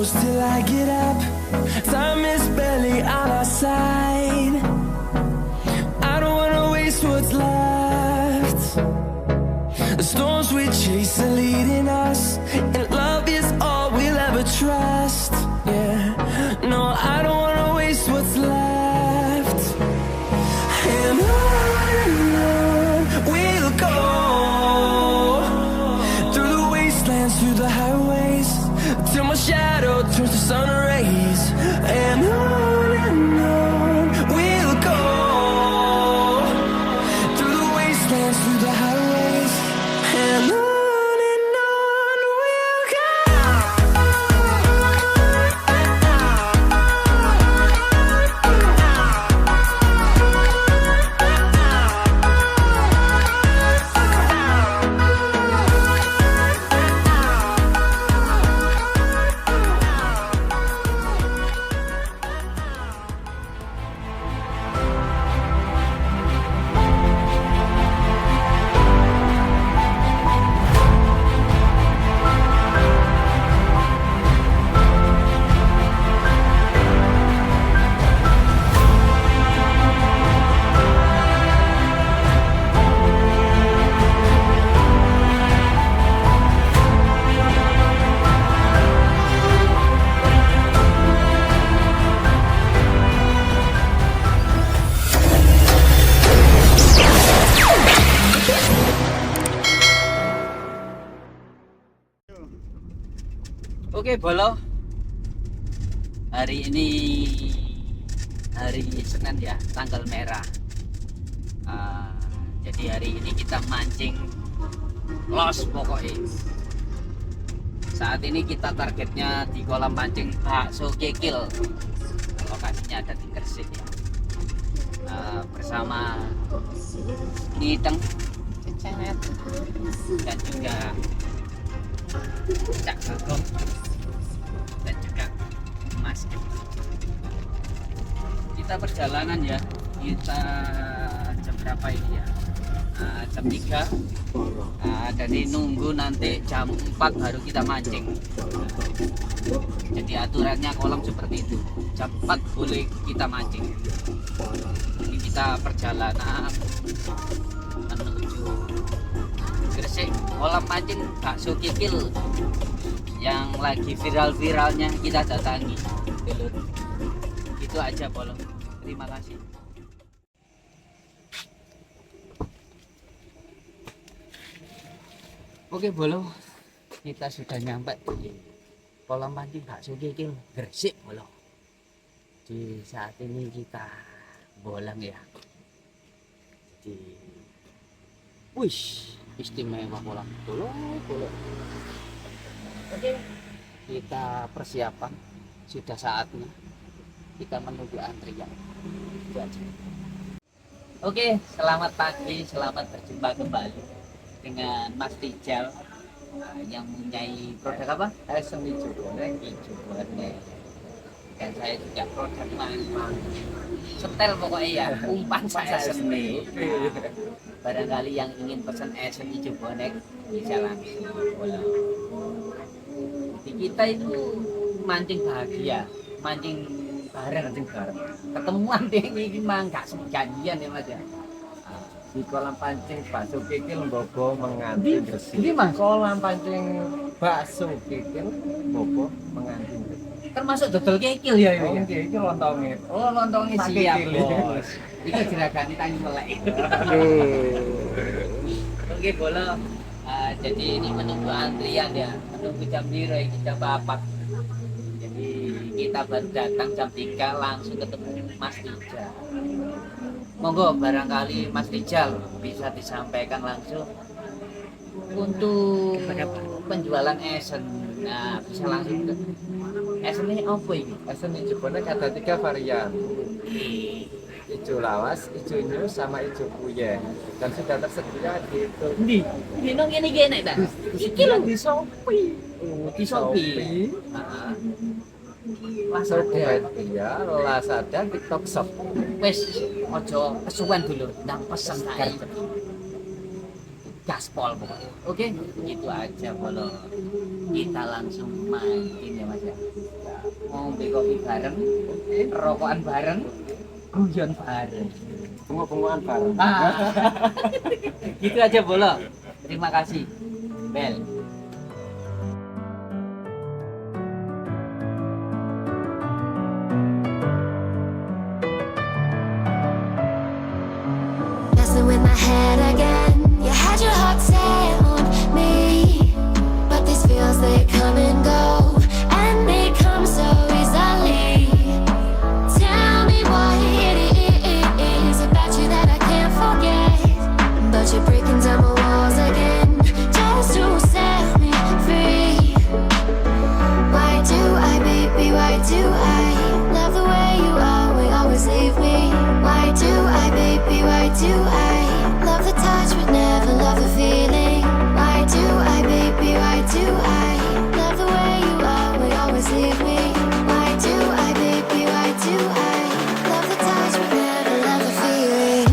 close till I get up. Time is barely on our side. I don't wanna waste what's left. The storms we chase are leading us, and love is all we'll ever trust. Yeah, no, I don't wanna waste what's left. And on we'll go, through the wastelands, through the highways, till my shadow turns to sun rays. And on we'll go, through the wastelands, through the highways, and on we'll go. Oke bolo, hari ini hari Senin ya, tanggal merah. Jadi hari ini kita mancing los pokoknya. Saat ini kita targetnya di kolam mancing baksokikil. Lokasinya ada di Gresik ya. Bersama Niteng, Cecet, dan juga Cak Bagong, dan juga Mas. Kita perjalanan ya, kita jam berapa ini ya? Jam 3. Jadi nunggu nanti jam 4 baru kita mancing. Jadi aturannya kolam seperti itu, jam 4 boleh kita mancing. Ini kita perjalanan menuju Gresik, kolam mancing baksokikil yang lagi viral-viralnya kita datangi. Itu aja bolo. Terima kasih. Oke bolo, kita sudah nyampe di kolam mancing baksokikil Gresik bolo. Di saat ini kita bolang ya. Jadi, wish, istimewa kolam bolo. Oke, kita persiapan, sudah saatnya kita menunggu antrian. Itu aja. Oke, selamat pagi, selamat berjumpa kembali dengan Mas Tijal yang mempunyai produk apa? Hijau bonek. Dan saya juga produk Mangku. Setel pokoknya ya, umpan saya seni. Barangkali yang ingin pesan esen hijau bonek bisa langsung follow. Di kita itu mancing bahagia, mancing bareng. Ketemuan deh ini mah nggak janjian ya mas ya. Di kolam pancing baksokikil Bobo mengantin Gresik. Ini mas Kolam pancing baksokikil Bobo mengantin Gresik. termasuk dodol kikil ya ini. Oh, iki lontongnya. Oh lontongnya Pak siap kikil. bos. Itu gerakan tanya melek. Oke bola. Jadi ini menunggu antrian ya, menunggu jam biru jam 4. Jadi kita baru datang jam 3 langsung ketemu Mas Tijal. Monggo barangkali Mas Tijal bisa disampaikan langsung untuk penjualan esen. Nah bisa langsung ke esen ini apa ini? Esen hijau bonek ada 3 varian. Hijau lawas, hijau nyus, sama hijau puyeng. Dan sudah tersedia di itu. Di nong ini gini dah. Iki lho di Shopee. di Shopee. Lazada, iya, Lazada, TikTok Shop. Wes ojo kesuwen dulu ndang pesen kae. Gaspol pokoknya. Oke, gitu aja kalau kita langsung main ya Mas ya. ngombe kopi bareng, rokokan bareng, guyon bareng. Bengok-bengokan bareng. Gitu aja Bolo. Terima kasih. Bel. Messing with my head again. You had your heart set on me, but these feels they come and go, and they come so easily. Tell me what it is about you that I can't forget, but you're breaking down my walls again just to set me free. Why do I, baby, why do I love the way you always leave me? Why do I, baby, why do I love the touch but never love the feeling? Why do I, baby, why do I love the way you always leave me? Why do I, baby, why do I love the touch but never love the feeling?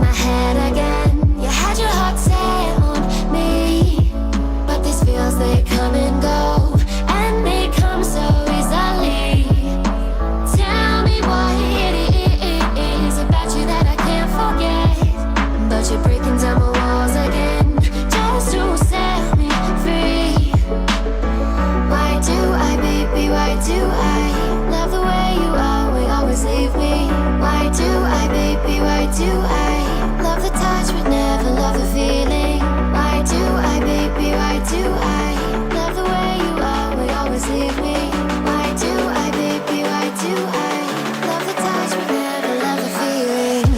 my head again. You had your heart set on me, but these feels they come and go, and they come so easily. Tell me what it is about you that I can't forget, but you're breaking down my walls again just to set me free. Why do I, baby, why do I love the way you always leave me? Why do I, baby, why do I love the touch but never love the feeling? Why do I, baby, why do I love the way you always leave me? Why do I, baby, why do I love the touch but never love the feeling?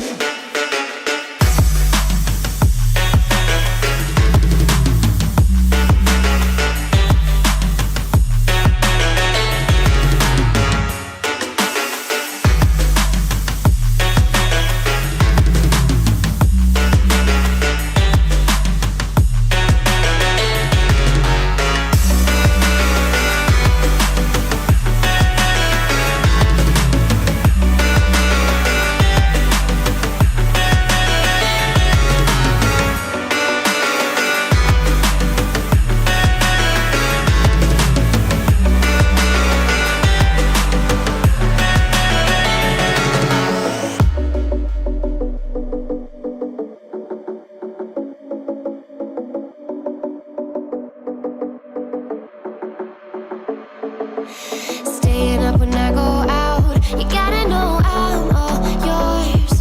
Staying up when I go out, you gotta know I'm all yours.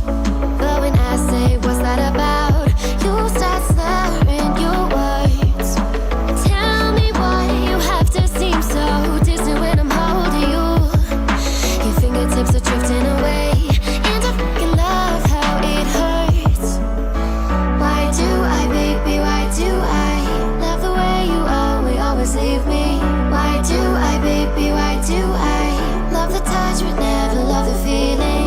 But when I say what's that about, you start slurring your words. Tell me why you have to seem so distant when I'm holding you. Your fingertips are drifting away, and I fucking love how it hurts. Why do I, baby, why do I love the way you always leave me? Why do I, baby, why do I love the touch but never love the feeling?